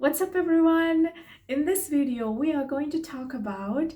What's up, everyone? In this video, we are going to talk about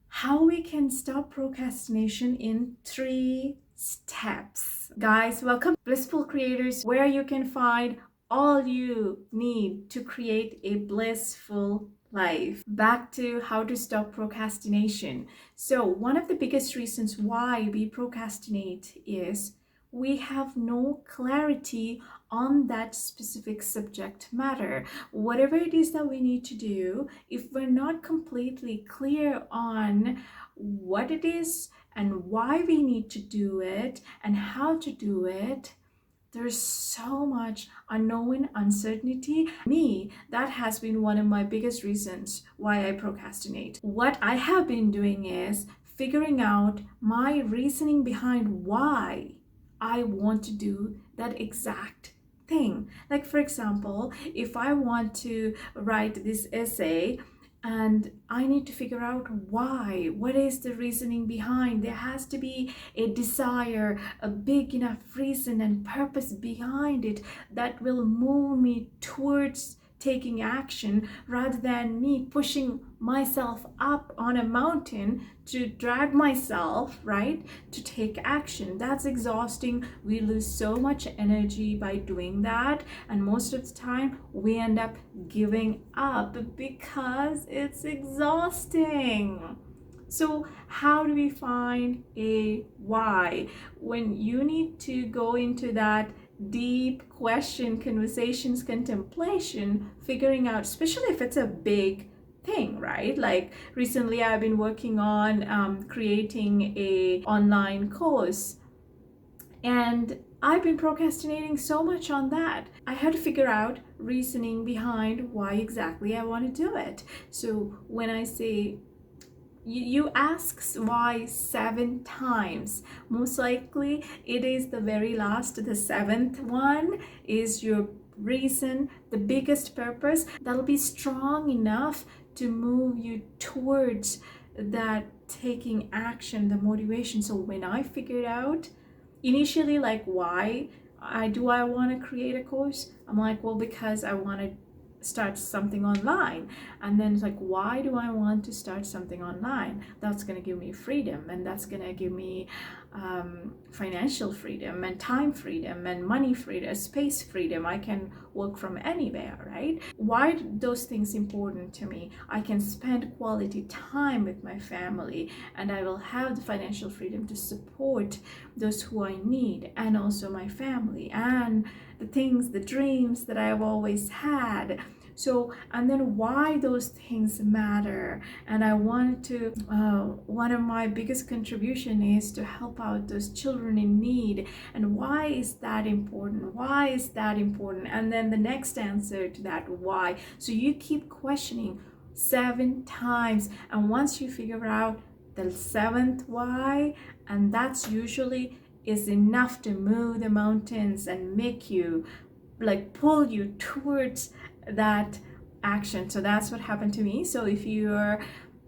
how we can stop procrastination in 3 steps. Guys, welcome to Blissful Creators, where you can find all you need to create a blissful life. Back to how to stop procrastination. So, one of the biggest reasons why we procrastinate is we have no clarity on that specific subject matter. Whatever it is that we need to do, if we're not completely clear on what it is and why we need to do it and how to do it, there's so much unknown uncertainty. Me, that has been one of my biggest reasons why I procrastinate. What I have been doing is figuring out my reasoning behind why I want to do that exact thing. Like, for example, if I want to write this essay and I need to figure out why, what is the reasoning behind, there has to be a desire, a big enough reason and purpose behind it that will move me towards taking action, rather than me pushing myself up on a mountain to drag myself, right, to take action. That's exhausting. We lose so much energy by doing that, and most of the time we end up giving up because it's exhausting. So how do we find a why when you need to go into that deep question, conversations, contemplation, figuring out, especially if it's a big thing, right? Like recently I've been working on creating a online course, and I've been procrastinating so much on that. I had to figure out reasoning behind why exactly I want to do it. So when I say you ask why 7 times, most likely it is the very last, the seventh one is your reason, the biggest purpose that'll be strong enough to move you towards that taking action, the motivation. So when I figured out initially, like, why I want to create a course, I'm like, well, because I want to start something online. And then it's like, why do I want to start something online? That's going to give me freedom, and that's going to give me financial freedom and time freedom and money freedom, space freedom. I can work from anywhere, right? Why are those things important to me? I can spend quality time with my family, and I will have the financial freedom to support those who I need, and also my family, and the things, the dreams that I've always had. So, and then why those things matter. And I wanted to, one of my biggest contribution is to help out those children in need. And why is that important? Why is that important? And then the next answer to that, why. So you keep questioning 7 times. And once you figure out the seventh why, and that's usually is enough to move the mountains and make you, like, pull you towards that action. So that's what happened to me. So if you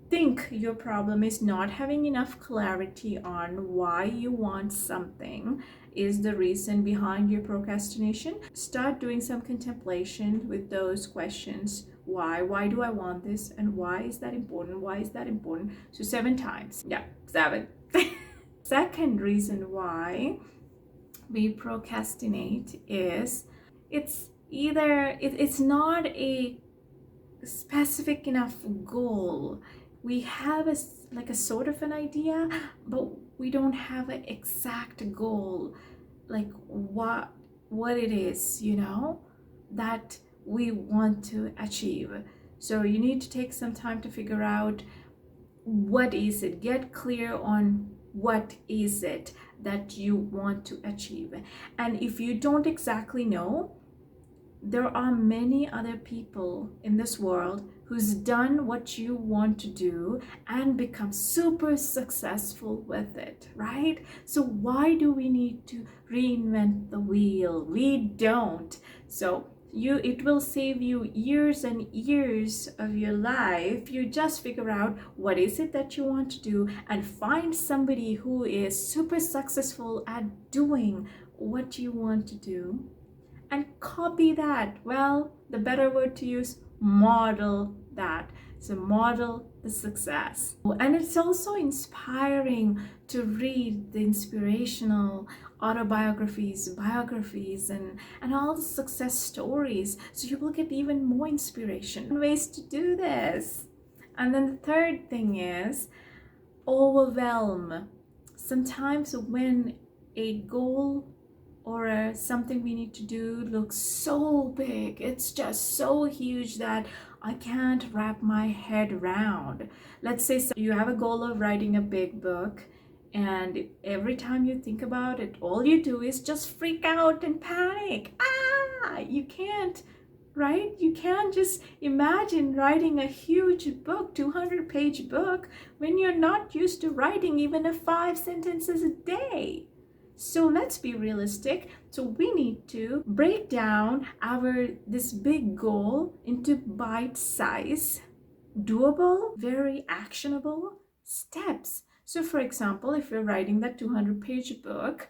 think your problem is not having enough clarity on why you want something is the reason behind your procrastination, start doing some contemplation with those questions. Why do I want this, and why is that important? Why is that important? So 7 times. Yeah, 7. Second reason why we procrastinate is it's not a specific enough goal. We have like a sort of an idea, but we don't have an exact goal, like what it is, that we want to achieve. So you need to take some time to figure out what is it. Get clear on what is it that you want to achieve. And if you don't exactly know, there are many other people in this world who's done what you want to do and become super successful with it, right? So why do we need to reinvent the wheel? We don't. So it will save you years and years of your life if you just figure out what is it that you want to do and find somebody who is super successful at doing what you want to do and copy that. Well, the better word to use, model that. So model the success. And it's also inspiring to read the inspirational autobiographies, biographies, and all the success stories. So you will get even more inspiration. Ways to do this. And then the third thing is overwhelm. Sometimes when a goal or something we need to do looks so big, it's just so huge that I can't wrap my head around. Let's say you have a goal of writing a big book, and every time you think about it, all you do is just freak out and panic. You can't, right? You can't just imagine writing a huge book, 200-page book, when you're not used to writing even a 5 sentences a day. So let's be realistic. So we need to break down this big goal into bite-size, doable, very actionable steps. So for example, if you're writing that 200-page book,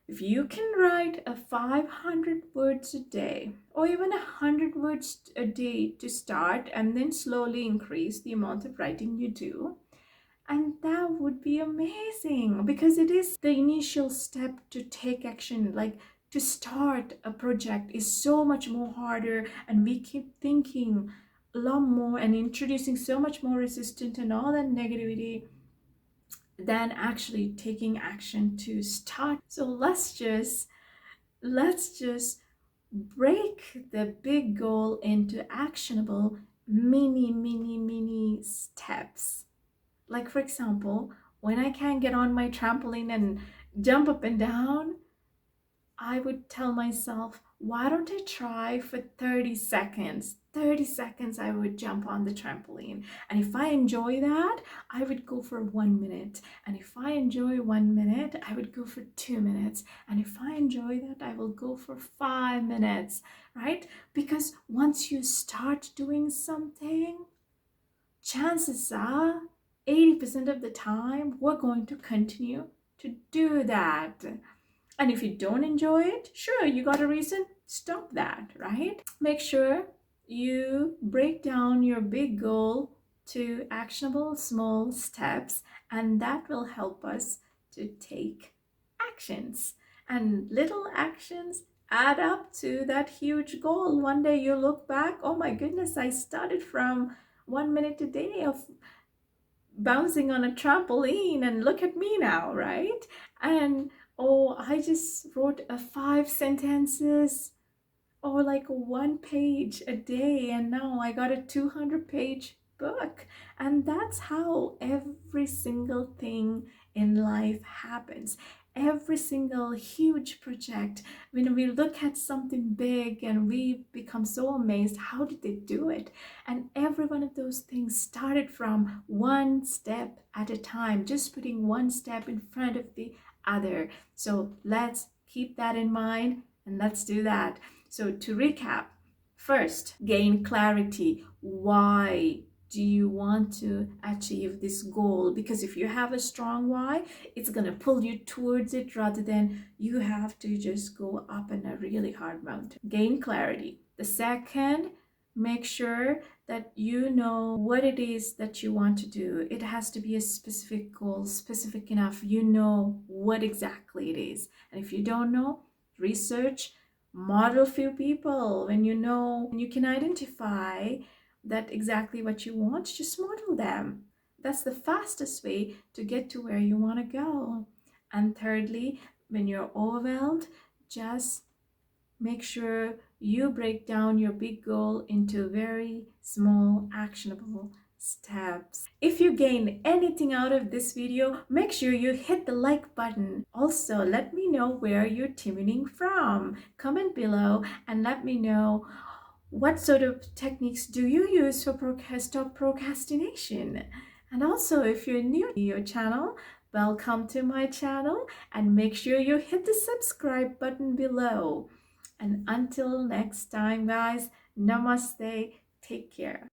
if you can write a 500 words a day or even 100 words a day to start, and then slowly increase the amount of writing you do, and that would be amazing, because it is the initial step to take action. Like, to start a project is so much more harder, and we keep thinking a lot more and introducing so much more resistance and all that negativity than actually taking action to start. So let's just break the big goal into actionable mini steps. Like, for example, when I can't get on my trampoline and jump up and down, I would tell myself, why don't I try for 30 seconds? 30 seconds I would jump on the trampoline. And if I enjoy that, I would go for 1 minute. And if I enjoy 1 minute, I would go for 2 minutes. And if I enjoy that, I will go for 5 minutes, right? Because once you start doing something, chances are 80% of the time we're going to continue to do that. And if you don't enjoy it, sure, you got a reason, stop that, right? Make sure you break down your big goal to actionable small steps, and that will help us to take actions. And little actions add up to that huge goal. One day you look back, oh my goodness, I started from 1 minute a day of bouncing on a trampoline, and look at me now, right? And oh, I just wrote a 5 sentences or like 1 page a day, and now I got a 200-page book. And that's how every single thing in life happens. Every single huge project, when we look at something big and we become so amazed, how did they do it? And every one of those things started from one step at a time, just putting one step in front of the other. So let's keep that in mind, and let's do that. So to recap, first, gain clarity. Why do you want to achieve this goal? Because if you have a strong why, it's going to pull you towards it rather than you have to just go up in a really hard mountain. Gain clarity. The second, make sure that you know what it is that you want to do. It has to be a specific goal, specific enough. You know what exactly it is. And if you don't know, research, model few people. When you know, you can identify that exactly what you want, just model them. That's the fastest way to get to where you want to go. And thirdly, when you're overwhelmed, just make sure you break down your big goal into very small, actionable steps. If you gain anything out of this video, make sure you hit the like button. Also, let me know where you're tuning from. Comment below and let me know what sort of techniques do you use for stop procrastination. And also, if you're new to your channel, welcome to my channel, and make sure you hit the subscribe button below. And until next time, guys, namaste, take care.